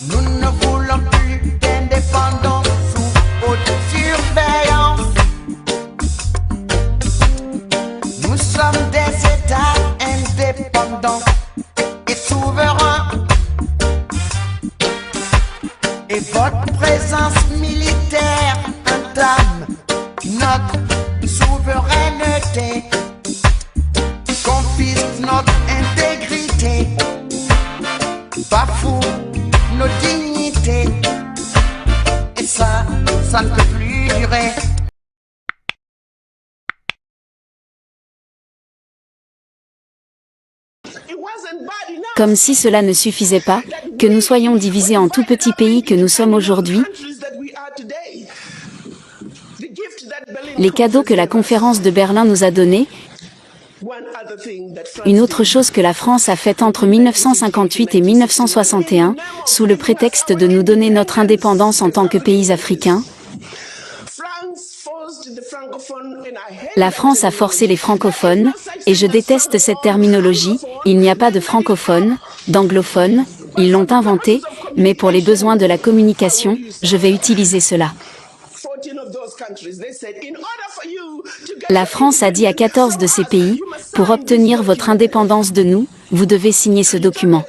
Nous ne voulons plus d'indépendance sous haute surveillance. Nous sommes des États indépendants et souverains. Et votre présence militaire entame notre souveraineté, confisque notre intégrité, bafoue nos dignités. Et ça ne peut plus durer. Comme si cela ne suffisait pas, que nous soyons divisés en tout petits pays que nous sommes aujourd'hui, les cadeaux que la conférence de Berlin nous a donnés, une autre chose que la France a faite entre 1958 et 1961, sous le prétexte de nous donner notre indépendance en tant que pays africains, la France a forcé les francophones, et je déteste cette terminologie, il n'y a pas de francophones, d'anglophones, ils l'ont inventé, mais pour les besoins de la communication, je vais utiliser cela. La France a dit à 14 de ces pays, pour obtenir votre indépendance de nous, vous devez signer ce document.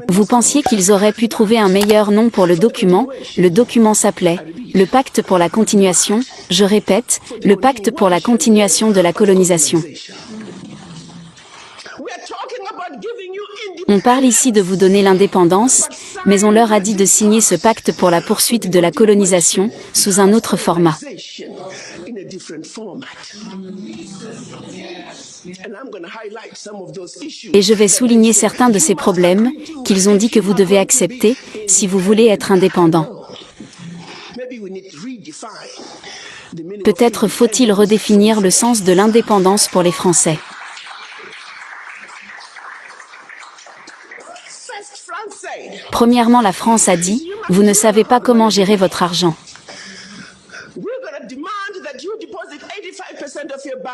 Vous pensiez qu'ils auraient pu trouver un meilleur nom pour le document s'appelait « Le pacte pour la continuation », je répète, le pacte pour la continuation de la colonisation. On parle ici de vous donner l'indépendance, mais on leur a dit de signer ce pacte pour la poursuite de la colonisation, sous un autre format. Et je vais souligner certains de ces problèmes, qu'ils ont dit que vous devez accepter, si vous voulez être indépendant. Peut-être faut-il redéfinir le sens de l'indépendance pour les Français. Premièrement, la France a dit, vous ne savez pas comment gérer votre argent.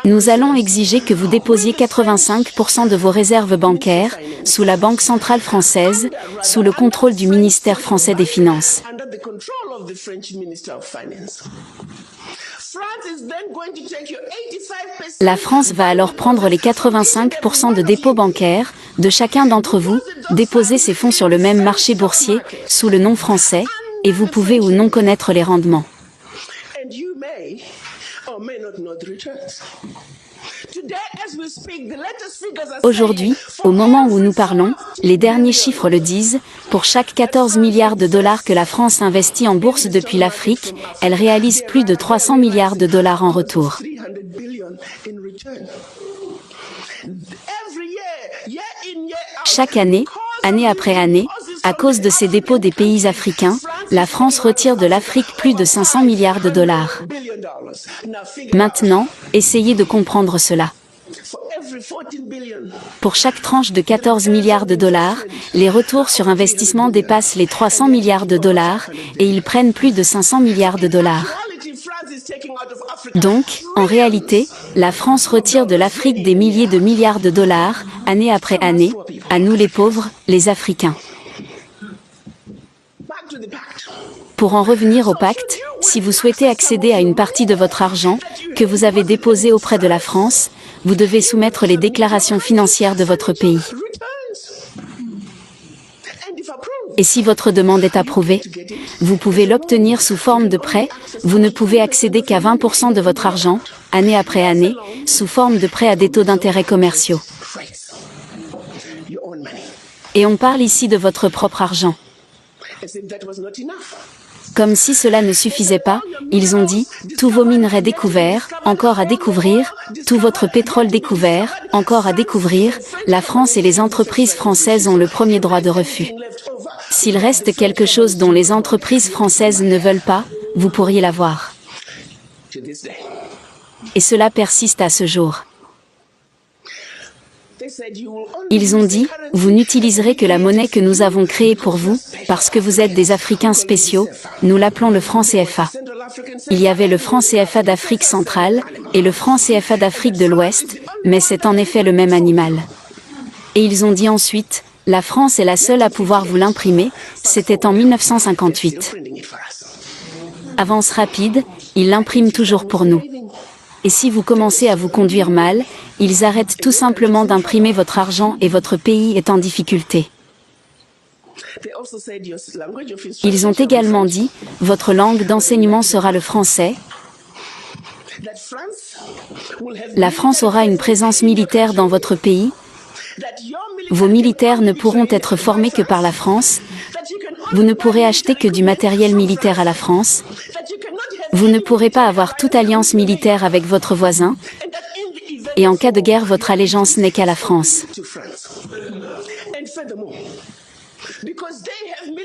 Nous allons exiger que vous déposiez 85% de vos réserves bancaires, sous la Banque centrale française, sous le contrôle du ministère français des Finances. La France va alors prendre les 85% de dépôts bancaires, de chacun d'entre vous, déposer ces fonds sur le même marché boursier, sous le nom français, et vous pouvez ou non connaître les rendements. Aujourd'hui, au moment où nous parlons, les derniers chiffres le disent, pour chaque 14 milliards de dollars que la France investit en bourse depuis l'Afrique, elle réalise plus de 300 milliards de dollars en retour. Chaque année, année après année, à cause de ces dépôts des pays africains, la France retire de l'Afrique plus de 500 milliards de dollars. Maintenant, essayez de comprendre cela. Pour chaque tranche de 14 milliards de dollars, les retours sur investissement dépassent les 300 milliards de dollars, et ils prennent plus de 500 milliards de dollars. Donc, en réalité, la France retire de l'Afrique des milliers de milliards de dollars, année après année, à nous les pauvres, les Africains. Pour en revenir au pacte, si vous souhaitez accéder à une partie de votre argent, que vous avez déposé auprès de la France, vous devez soumettre les déclarations financières de votre pays. Et si votre demande est approuvée, vous pouvez l'obtenir sous forme de prêt, vous ne pouvez accéder qu'à 20% de votre argent, année après année, sous forme de prêt à des taux d'intérêt commerciaux. Et on parle ici de votre propre argent. Comme si cela ne suffisait pas, ils ont dit, tous vos minerais découverts, encore à découvrir, tout votre pétrole découvert, encore à découvrir, la France et les entreprises françaises ont le premier droit de refus. S'il reste quelque chose dont les entreprises françaises ne veulent pas, vous pourriez l'avoir. Et cela persiste à ce jour. Ils ont dit, vous n'utiliserez que la monnaie que nous avons créée pour vous, parce que vous êtes des Africains spéciaux, nous l'appelons le franc CFA. Il y avait le franc CFA d'Afrique centrale, et le franc CFA d'Afrique de l'Ouest, mais c'est en effet le même animal. Et ils ont dit ensuite, La France est la seule à pouvoir vous l'imprimer, c'était en 1958. Avance rapide, ils l'impriment toujours pour nous. Et si vous commencez à vous conduire mal, ils arrêtent tout simplement d'imprimer votre argent et votre pays est en difficulté. Ils ont également dit, votre langue d'enseignement sera le français. La France aura une présence militaire dans votre pays. Vos militaires ne pourront être formés que par la France. Vous ne pourrez acheter que du matériel militaire à la France. Vous ne pourrez pas avoir toute alliance militaire avec votre voisin. Et en cas de guerre, votre allégeance n'est qu'à la France.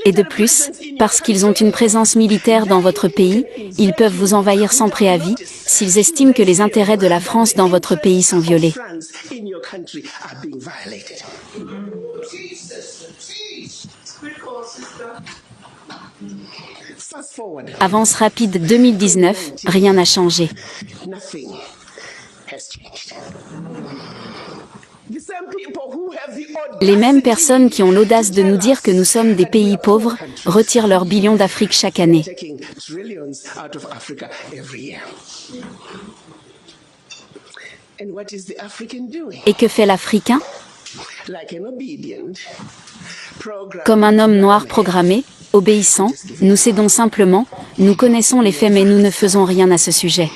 Et de plus, parce qu'ils ont une présence militaire dans votre pays, ils peuvent vous envahir sans préavis, s'ils estiment que les intérêts de la France dans votre pays sont violés. Avance rapide 2019, rien n'a changé. Les mêmes personnes qui ont l'audace de nous dire que nous sommes des pays pauvres, retirent leurs billions d'Afrique chaque année. Et que fait l'Africain? Comme un homme noir programmé, obéissant, nous cédons simplement, nous connaissons les faits mais nous ne faisons rien à ce sujet.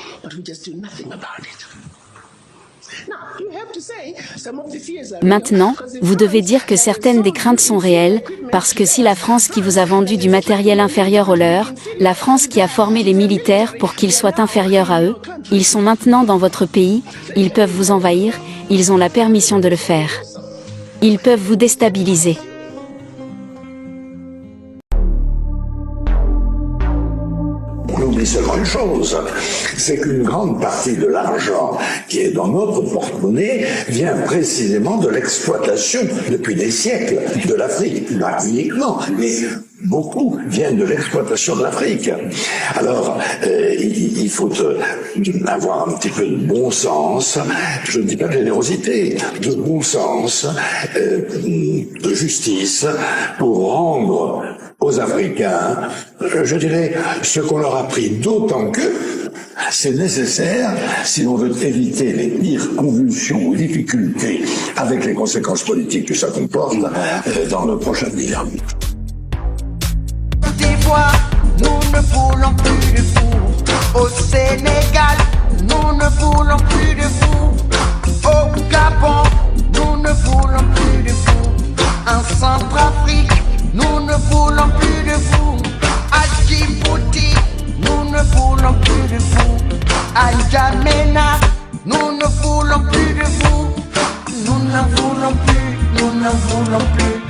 Maintenant, vous devez dire que certaines des craintes sont réelles, parce que si la France qui vous a vendu du matériel inférieur au leur, la France qui a formé les militaires pour qu'ils soient inférieurs à eux, ils sont maintenant dans votre pays, ils peuvent vous envahir, ils ont la permission de le faire. Ils peuvent vous déstabiliser. On oublie seulement une chose, c'est qu'une grande partie de l'argent qui est dans notre porte-monnaie vient précisément de l'exploitation depuis des siècles de l'Afrique. Pas uniquement, mais beaucoup viennent de l'exploitation de l'Afrique. Alors, il faut avoir un petit peu de bon sens, je ne dis pas de générosité, de bon sens, de justice, pour rendre aux Africains, je dirais, ce qu'on leur a pris, d'autant que c'est nécessaire si l'on veut éviter les pires convulsions ou difficultés avec les conséquences politiques que ça comporte dans le prochain avenir. Nous ne voulons plus de vous. Au Sénégal, nous ne voulons plus de vous. Au Gabon, nous ne voulons plus de vous. En Centrafrique, nous ne voulons plus de vous. À Djibouti, nous ne voulons plus de vous. À N'Djamena, nous ne voulons plus de vous. Nous n'en voulons plus, nous n'en voulons plus.